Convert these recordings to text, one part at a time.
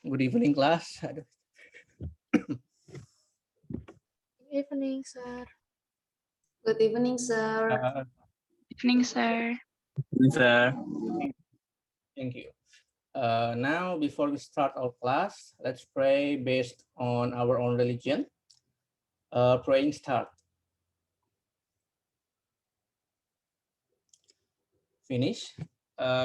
Good evening, class. Good evening, sir. Good evening, sir. Evening, sir. Sir. Thank you. Now, before we start our class, let's pray based on our own religion. Praying start. Finish.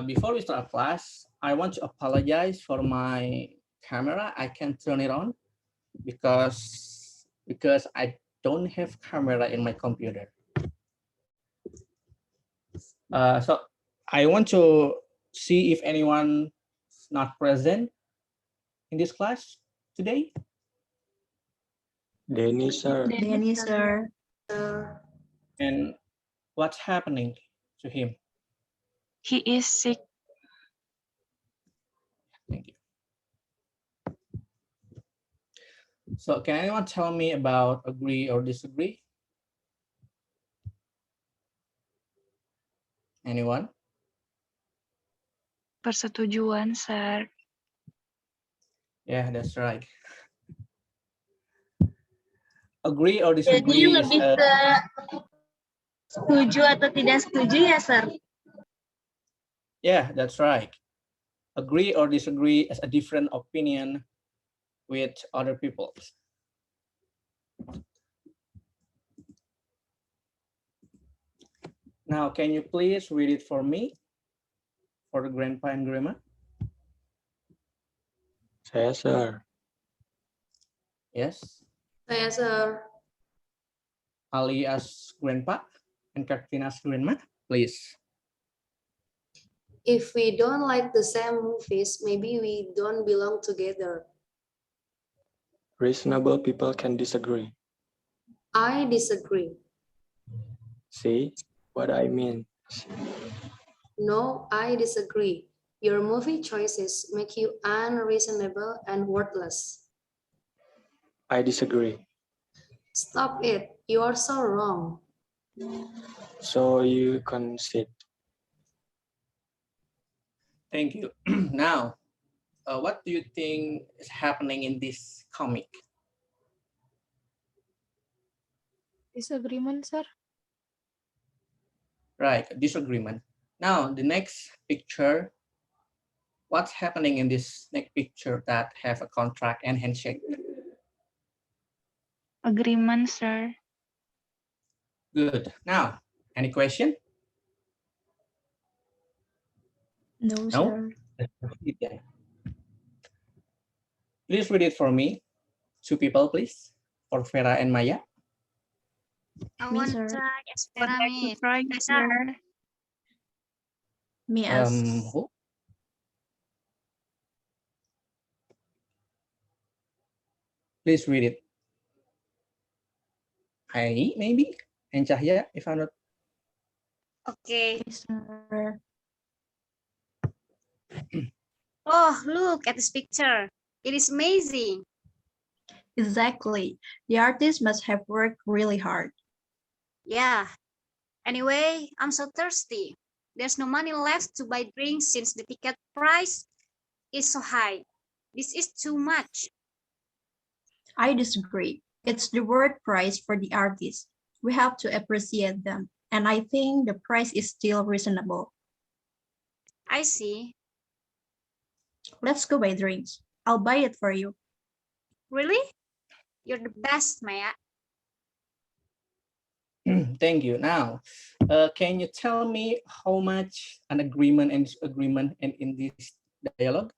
Before we start class, I want to apologize for my camera. I can't turn it on because I don't have camera in my computer. So I want to see if anyone is not present in this class today. Denny, sir. Danny, sir. And what's happening to him? He is sick. Thank you. So can anyone tell me about agree or disagree? Anyone? Persetujuan, sir. Yeah, that's right. Agree or Jadi disagree is lebih ke setuju atau tidak setuju ya, sir? yeah, that's right. Agree or disagree as a different opinion with other people. Now, can you please read it for me, for the grandpa and grandma? Saya, sir. Yes. Saya, sir. Alias grandpa and Katrina's grandma, please. If we don't like the same movies, maybe we don't belong together. Reasonable people can disagree. I disagree. See what I mean? No, I disagree. Your movie choices make you unreasonable and worthless. I disagree. Stop it. You are so wrong. So you concede. Thank you. Now, what do you think is happening in this comic? Disagreement, sir. Right, disagreement. Now, the next picture, what's happening in this next picture that have a contract and handshake? Agreement, sir. Good. Now, any question? No, No? sir. Let's proceed then. Please read it for me. Two people, please. For Vera and Maya. I Me, want sir. to Would like to try, sir. Me as Who? Please read it. I maybe and Cahya, if I'm not. Okay. sir. Oh, look at this picture. It is amazing. Exactly. The artist must have worked really hard. Yeah. Anyway, I'm so thirsty. There's no money left to buy drinks since the ticket price is so high. This is too much. I disagree. It's the word price for the artist. We have to appreciate them. And I think the price is still reasonable. I see. Let's go buy drinks. I'll buy it for you. Really? You're the best, Maya. Thank you. Now, can you tell me how much an agreement and disagreement and in this dialogue?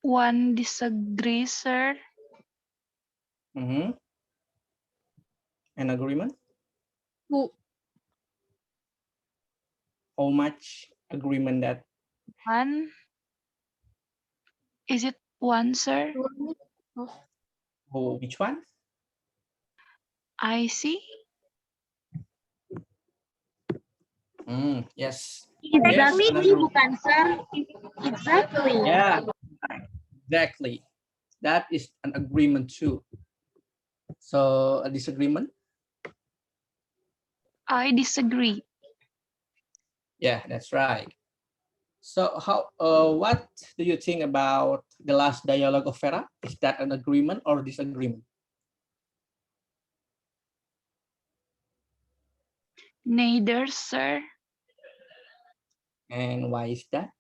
One disagree, sir. An agreement? Who? How much agreement that? One. Is it one, sir? Oh, which one? I see. Yes. Exactly, Yes, another- bukan, sir. Exactly. Yeah, exactly. That is an agreement too. So a disagreement? I disagree. Yeah, that's right. So what do you think about the last dialogue of Vera? Is that an agreement or disagreement? Neither, sir, And why is that?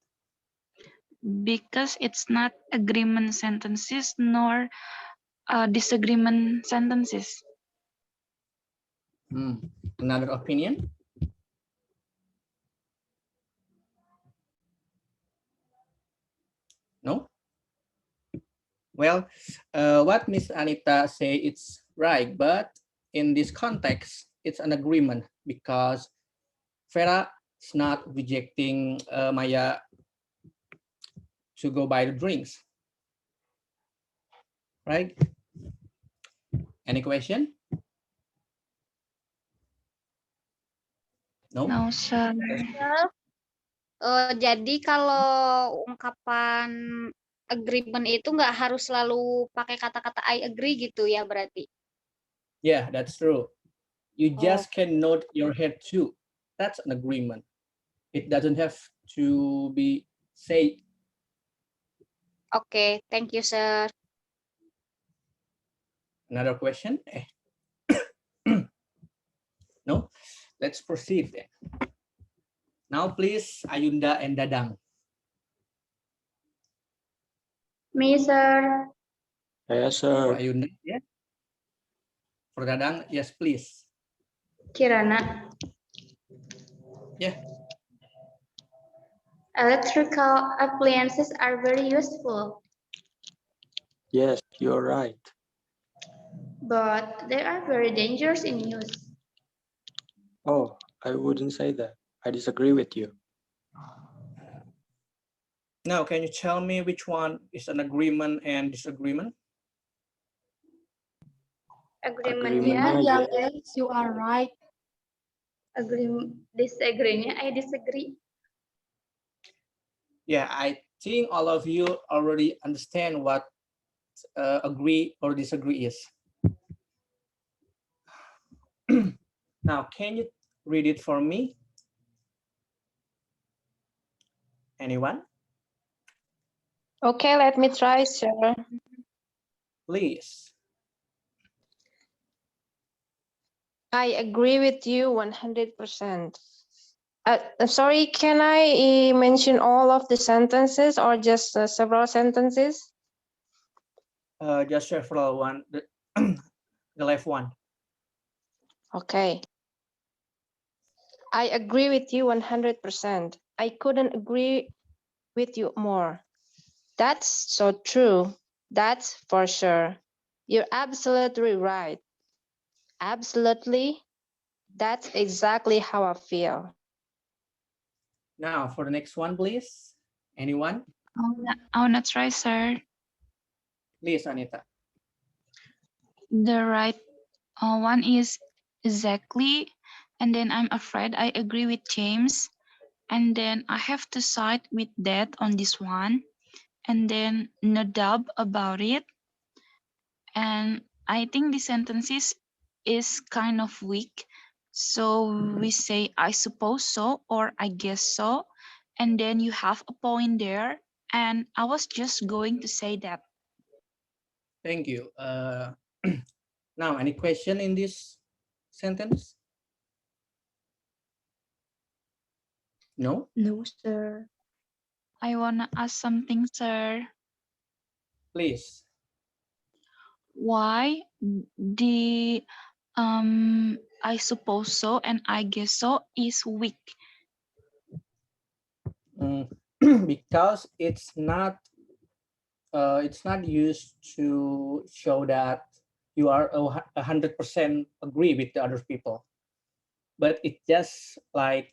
because it's not agreement sentences nor disagreement sentences. Hmm. Another opinion? No? Well, what Miss Anita say it's right, but in this context, it's an agreement because Vera is not rejecting Maya to go buy the drinks, right? Any question? No? No, sir. Jadi kalau ungkapan agreement itu nggak harus selalu pakai kata-kata I agree gitu ya berarti. Yeah, that's true. You Oh, just can nod your head too. That's an agreement. It doesn't have to be said. oke, thank you, sir. Another question? No? Let's proceed then. Now please, Ayunda and Dadang. Me, sir. Yes, For sir. Ayunda, yeah. For Dadang, yes, please. Kirana. Yeah. Electrical appliances are very useful, Yes, you're right. but they are very dangerous in use. Oh, I wouldn't say that. I disagree with you. Now, can you tell me which one is an agreement and disagreement? Agreement, Agreement, yeah, yeah. yes, you are right. Disagree, I disagree. Yeah, I think all of you already understand what agree or disagree is. Now, can you read it for me? Anyone? Okay, let me try, sir. Please. I agree with you 100%. Sorry, can I mention all of the sentences or just several sentences? Just several one, the left one. Okay. I agree with you 100%. I couldn't agree with you more. That's so true. That's for sure. You're absolutely right. Absolutely. That's exactly how I feel. Now, for the next one, please. Anyone? I wanna try, sir. Please, Anita. The right one is exactly, and then I'm afraid I agree with James, and then I have to side with Dad on this one, and then no doubt about it. And I think the sentences is kind of weak. So we say I suppose so or I guess so, and then you have a point there. And I was just going to say that. Thank you. Now, any question in this sentence? No? No, sir. I wanna ask something, sir. Please. Why the I suppose so and I guess so is weak? Because it's not used to show that you are 100% agree with the other people, but it just like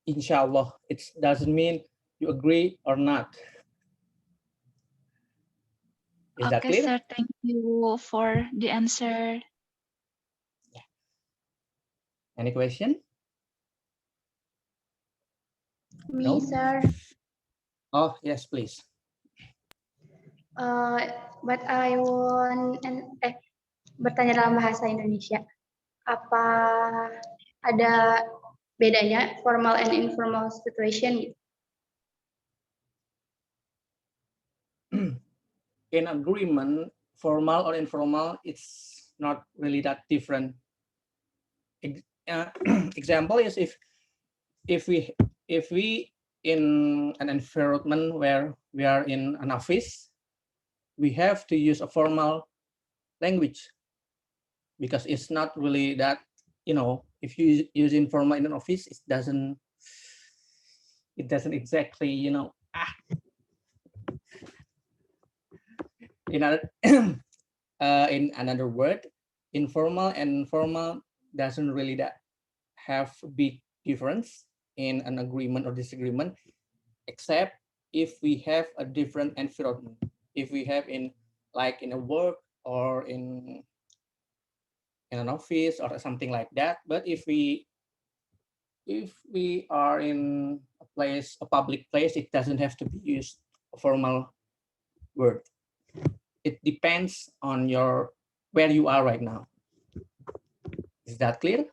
inshallah. It doesn't mean you agree or not. Is that Okay, clear? sir. Thank you for the answer. Any question? Me, No? sir. Oh, yes, please. But I want bertanya dalam bahasa Indonesia. Apa ada bedanya formal and informal situation. In agreement, formal or informal, it's not really that different. Example is if we in an environment where we are in an office, we have to use a formal language because it's not really that, if you use informal in an office, it doesn't exactly, in other in another word, informal and formal doesn't really that have a big difference in an agreement or disagreement, except if we have a different environment. If we have in a work or in an office or something like that. But if we are in a public place, it doesn't have to be used a formal word. It depends on where you are right now. Is that clear?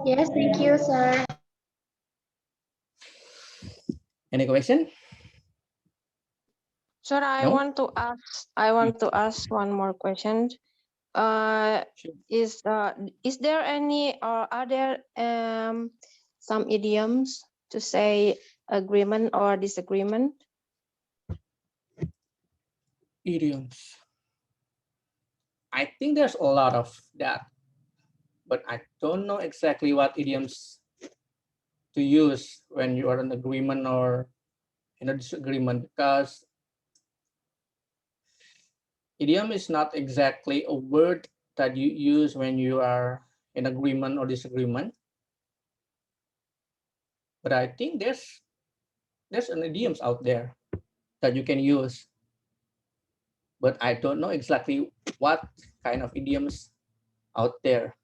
Yes, thank you, sir. Any question? Sir, I No? want to ask one more question. Sure. Is there any or are there some idioms to say agreement or disagreement? Idioms. I think there's a lot of that, but I don't know exactly what idioms to use when you are in agreement or in a disagreement, because idiom is not exactly a word that you use when you are in agreement or disagreement. But I think there's an idioms out there that you can use. But I don't know exactly what kind of idioms out there.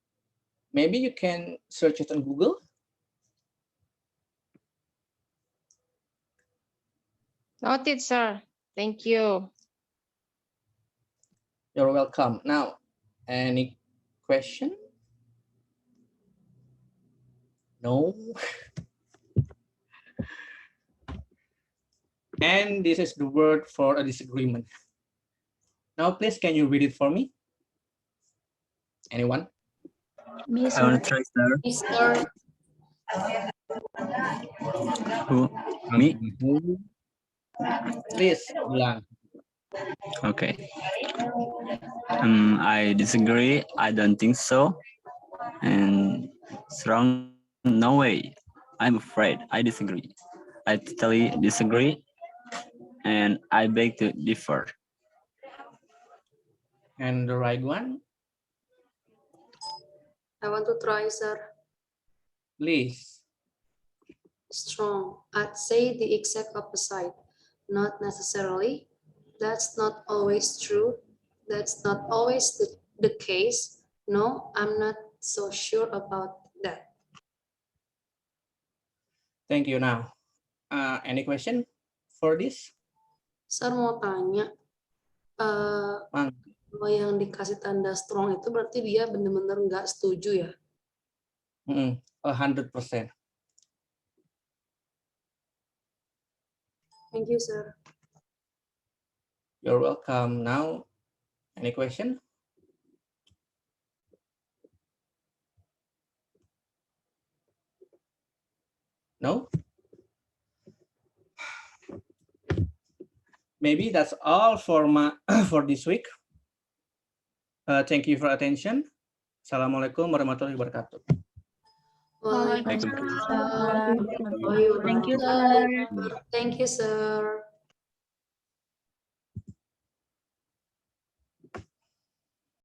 Maybe you can search it on Google. Noted, sir. Thank you. You're welcome. Now, any question? No. And this is the word for a disagreement. Now, please, can you read it for me? Anyone? Me, I want sir. to try, sir. Mister, Who? Me? Please, bilang. Okay. I disagree. I don't think so. And strong, no way. I'm afraid. I disagree. I totally disagree. And I beg to differ. And the right one, I want to try, sir. please. Strong. I'd say the exact opposite. Not necessarily. That's not always true. That's not always the case. No, I'm not so sure about that. Thank you. Now, any question for this? Sir mau tanya, Mang. kalau yang dikasih tanda strong itu berarti dia benar-benar nggak setuju ya? 100%. Thank you, sir. You're welcome. Now, any question? No? Maybe that's all for for this week. Thank you for attention. Assalamualaikum warahmatullahi wabarakatuh. Waalaikumsalam. Waalaikumsalam. Warahmatullahi Thank you, wabarakatuh. sir. Thank you, sir.